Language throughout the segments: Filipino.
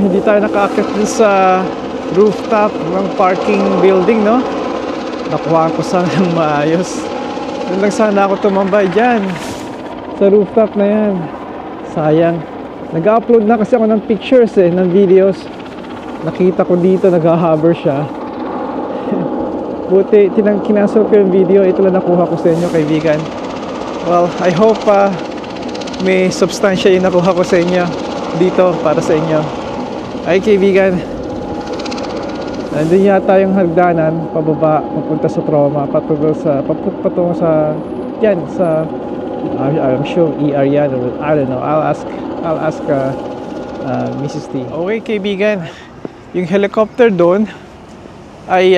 hindi tayo nakaakyat dun sa rooftop ng parking building, no? Nakuha ko sana ng maayos. Doon lang sana ako tumambay dyan sa rooftop na yan. Sayang. Nag-upload na kasi ako ng pictures ng videos. Nakita ko dito nag-hover siya. Buti kinansel ko yung video. Ito lang nakuha ko sa inyo, kaibigan. Well, I hope may substansya yung nakuha ko sa inyo dito para sa inyo. Ay, kaibigan, nandun yata yung hagdanan pababa papunta sa Troma, patungo sa yan sa I'm sure ER yan, or I don't know. I'll ask Mrs. T. Okay, kaibigan, yung helicopter doon ay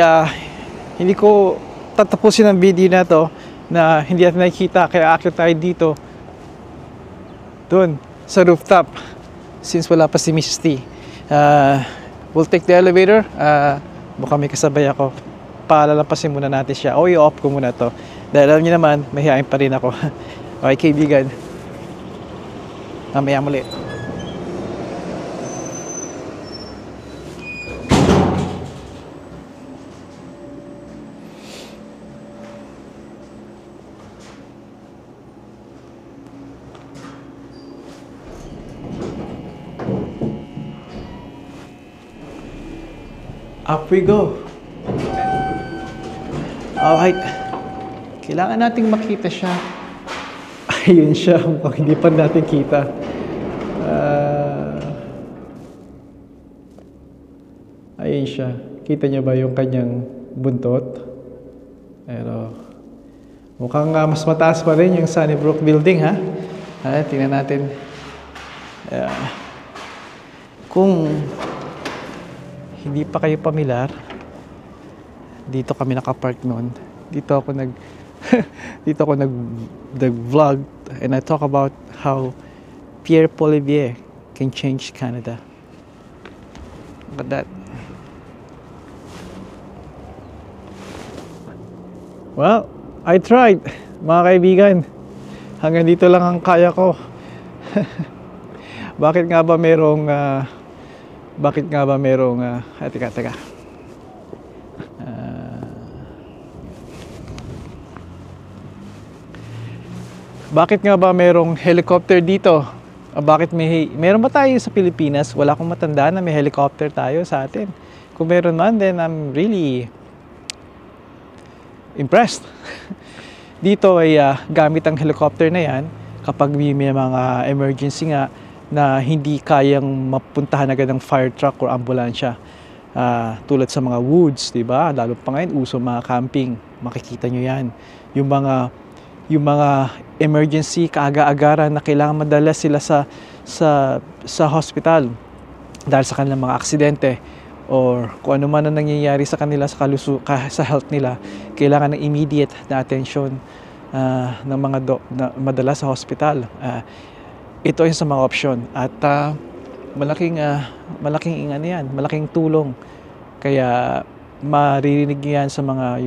hindi ko tatapusin ang video na to na hindi natin nakikita, kaya akyat tayo dito doon sa rooftop since wala pa si Mrs. T. We'll take the elevator. Baka may kasabay ako. Palalampasin muna natin siya. O i-off ko muna to. Dahil alam niyo naman, mahihain pa rin ako. Okay, kaibigan. Mamaya muli. Up we go. Alright. Kailangan nating makita siya. Ayun siya. Mukhang hindi pa natin kita. Ayun siya. Kita niyo ba yung kanyang buntot? Pero mukhang mas mataas pa rin yung Sunnybrook Building, ha? Tingnan natin. Kung hindi pa kayo pamilyar, dito kami nakapark noon. Dito ako nag-vlog and I talk about how Pierre Poilievre can change Canada. Look at that. Well, I tried, mga kaibigan. Hanggang dito lang ang kaya ko. Bakit nga ba merong teka. Bakit nga ba merong helicopter dito? Bakit meron ba tayo sa Pilipinas? Wala akong matandaan na may helicopter tayo sa atin. Kung meron man, then I'm really impressed. Dito ay gamit ang helicopter na yan kapag may mga emergency nga na hindi kayang mapuntahan agad ng fire truck or ambulansya. Tulad sa mga woods, di ba? Lalo pa ngayon, uso mga camping. Makikita nyo yan. Yung mga emergency, kaaga-agaran na kailangan madala sila sa hospital dahil sa kanilang mga aksidente or kung ano man ang nangyayari sa kanila sa health nila, kailangan ng immediate na attention ng mga madala sa hospital. Ito ay sa mga option at malaking tulong. Kaya maririnig yan sa mga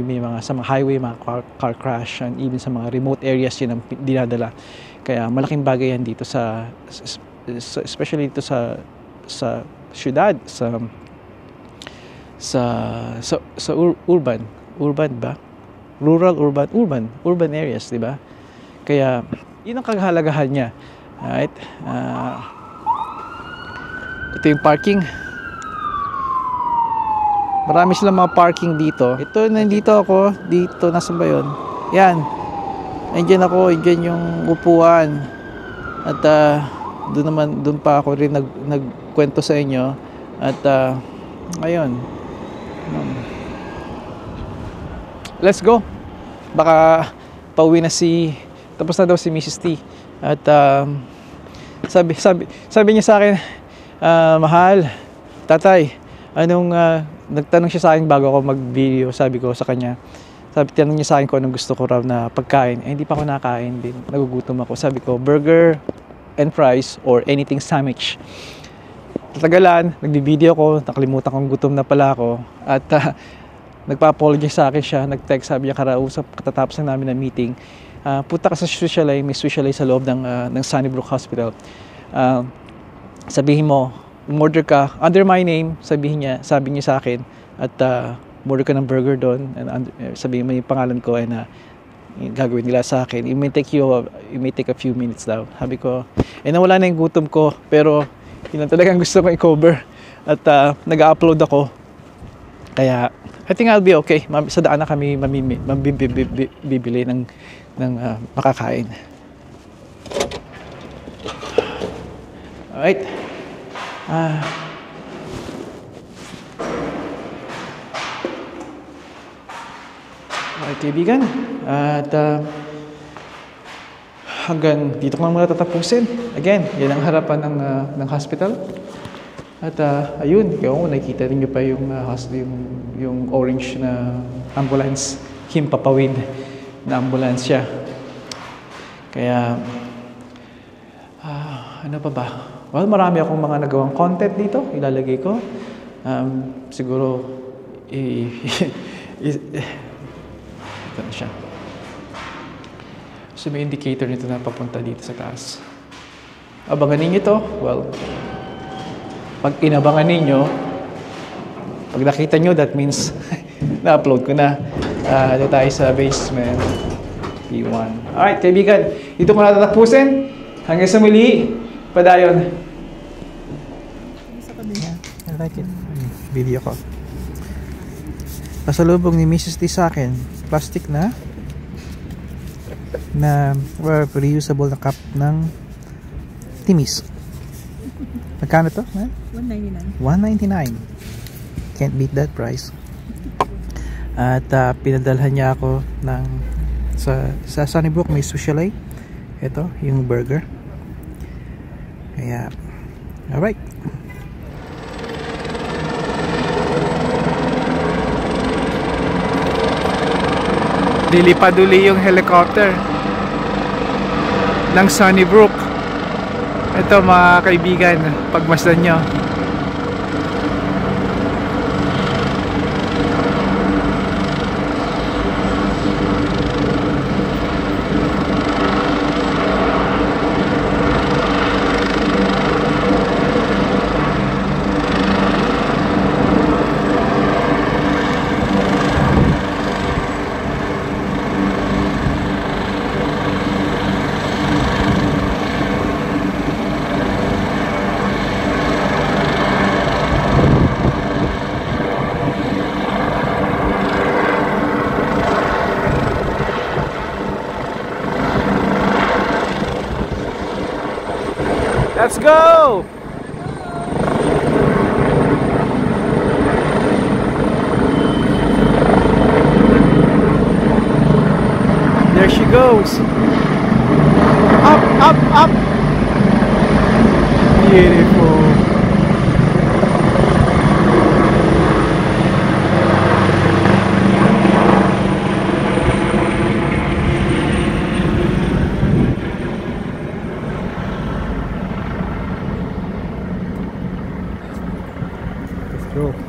highway, mga car crash, and even sa mga remote areas yun ang dinadala. Kaya malaking bagay yan dito especially dito sa syudad, sa urban ba? Urban areas, di ba? Kaya yun ang kahalagahan niya. Alright. Ito yung parking. Marami silang mga parking dito. Nandito ako. Dito, nasan ba yun? Yan. Nandiyan ako. Nandiyan yung upuan. At doon pa ako rin nagkwento sa inyo. At ayun. Let's go. Baka pauwi na tapos na daw si Mrs. T. At sabi niya sa akin, mahal, tatay, nagtanong siya sa akin bago ako mag-video. Sabi ko sa kanya, tinanong niya sa akin kung anong gusto ko raw na pagkain. Hindi pa ako nakain din, nagugutom ako. Sabi ko, burger and fries or anything sandwich. Tatagalan, nag-video ko, nakalimutan kong gutom na pala ako. At nagpa-apologize sa akin siya, nag-text, sabi niya katatapos na namin ng meeting. Punta ka sa Swiss Chalet, may Swiss Chalet sa loob ng Sunnybrook Hospital. Sabihin mo, umorder ka under my name, sabi niya sa akin, at umorder ka ng burger doon, and sabihin mo yung pangalan ko, and gagawin nila sa akin. It may take a few minutes daw. Sabi ko, nawala na yung gutom ko, pero yun lang talagang gusto ko i-cover. At nag-upload ako. Kaya, I think I'll be okay. Sa daan na kami bibili ng makakain. Alright. Alright, kaibigan. At hanggang dito ko lang muna tatapusin. Again, yan ang harapan ng hospital. At ayun, kung nakikita niyo pa yung orange na ambulance, himpapawid na ambulansya. Kaya, ano pa ba? Well, marami akong mga nagawang content dito, ilalagay ko. Siguro, ito na siya. So, may indicator nito na papunta dito sa taas. Abangan ninyo ito. Well, pag inabangan ninyo, pag nakita nyo, that means na-upload ko na. Dito tayo sa basement P1. Alright, kaibigan, dito ko natatapusin. Hanggang sa muli, padayon. I like it. Video ko. Pasalubong ni Mrs. T sa akin, plastic na reusable na cup ng Timis. Magkano to? $1.99. $1.99. Can't beat that price. At pinadalhan niya ako sa Sunnybrook, may Sushilay. Ito, yung burger. Kaya, alright. Lilipad uli yung helicopter ng Sunnybrook. Ito mga kaibigan, pagmasdan nyo. Let's go! There she goes. Up, up, up. Beautiful. Let's go.